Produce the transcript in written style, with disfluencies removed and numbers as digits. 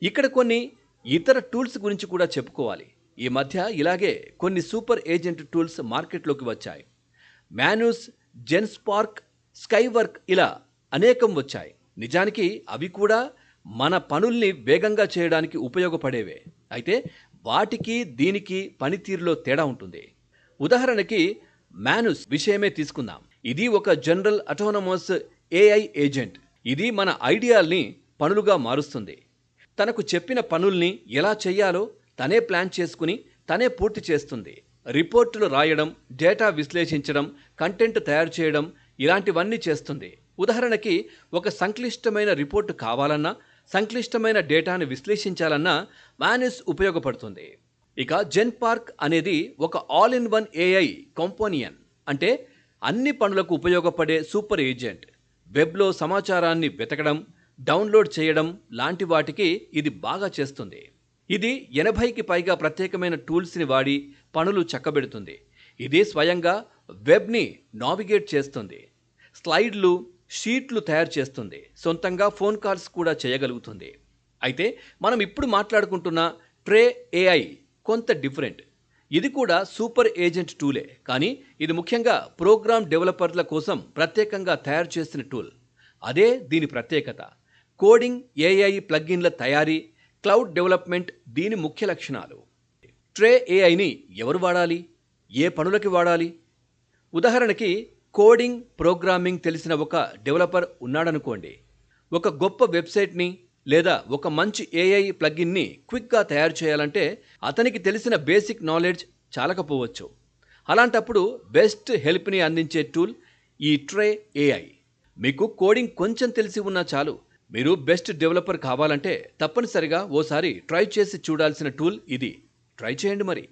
ఇక్కడ కొన్ని ఇతర టూల్స్ గురించి కూడా చెప్పుకోవాలి. ఈ మధ్య ఇలాగే కొన్ని సూపర్ ఏజెంట్ టూల్స్ మార్కెట్లోకి వచ్చాయి. మాన్యూస్, జెన్స్పార్క్, స్కైవర్క్ ఇలా అనేకం వచ్చాయి. నిజానికి అవి కూడా మన పనుల్ని వేగంగా చేయడానికి ఉపయోగపడేవే. అయితే వాటికి దీనికి పనితీరులో తేడా ఉంటుంది. ఉదాహరణకి మాన్యూస్ విషయమే తీసుకుందాం. ఇది ఒక జనరల్ అటానమస్ ఏఐ ఏజెంట్. ఇది మన ఐడియాల్ని పనులుగా మారుస్తుంది. తనకు చెప్పిన పనుల్ని ఎలా చెయ్యాలో తనే ప్లాన్ చేసుకుని తనే పూర్తి చేస్తుంది. రిపోర్టులు రాయడం, డేటా విశ్లేషించడం, కంటెంట్ తయారు చేయడం ఇలాంటివన్నీ చేస్తుంది. ఉదాహరణకి ఒక సంక్లిష్టమైన రిపోర్టు కావాలన్నా, సంక్లిష్టమైన డేటాను విశ్లేషించాలన్నా మాన్యూస్ ఉపయోగపడుతుంది. ఇక జెన్పార్క్ అనేది ఒక ఆల్ ఇన్ వన్ ఏఐ కంపోనియన్, అంటే అన్ని పనులకు ఉపయోగపడే సూపర్ ఏజెంట్. వెబ్లో సమాచారాన్ని వెతకడం, డౌన్లోడ్ చేయడం లాంటి వాటికి ఇది బాగా చేస్తుంది. ఇది 80కి పైగా ప్రత్యేకమైన టూల్స్ని వాడి పనులు చక్కబెడుతుంది. ఇది స్వయంగా వెబ్ని నావిగేట్ చేస్తుంది, స్లైడ్లు, షీట్లు తయారు చేస్తుంది, సొంతంగా ఫోన్ కాల్స్ కూడా చేయగలుగుతుంది. అయితే మనం ఇప్పుడు మాట్లాడుకుంటున్న ట్రే ఏఐ కొంత డిఫరెంట్. ఇది కూడా సూపర్ ఏజెంట్ టూలే, కానీ ఇది ముఖ్యంగా ప్రోగ్రామ్ డెవలపర్ల కోసం ప్రత్యేకంగా తయారు చేసిన టూల్. అదే దీని ప్రత్యేకత. కోడింగ్, ఏఐ ప్లగ్ఇన్ల తయారీ, క్లౌడ్ డెవలప్మెంట్ దీని ముఖ్య లక్షణాలు. ట్రే ఏఐని ఎవరు వాడాలి? ఏ పనులకి వాడాలి? ఉదాహరణకి కోడింగ్, ప్రోగ్రామింగ్ తెలిసిన ఒక డెవలపర్ ఉన్నాడనుకోండి. ఒక గొప్ప వెబ్సైట్ని లేదా ఒక మంచి ఏఐ ప్లగ్ఇన్ని క్విక్గా తయారు చేయాలంటే అతనికి తెలిసిన బేసిక్ నాలెడ్జ్ చాలకపోవచ్చు. అలాంటప్పుడు బెస్ట్ హెల్ప్ని అందించే టూల్ ఈ ట్రే ఏఐ. మీకు కోడింగ్ కొంచెం తెలిసి ఉన్నా చాలు. మీరు బెస్ట్ డెవలపర్ కావాలంటే తప్పనిసరిగా ఓసారి ట్రై చేసి చూడాల్సిన టూల్ ఇది. ట్రై చేయండి మరి.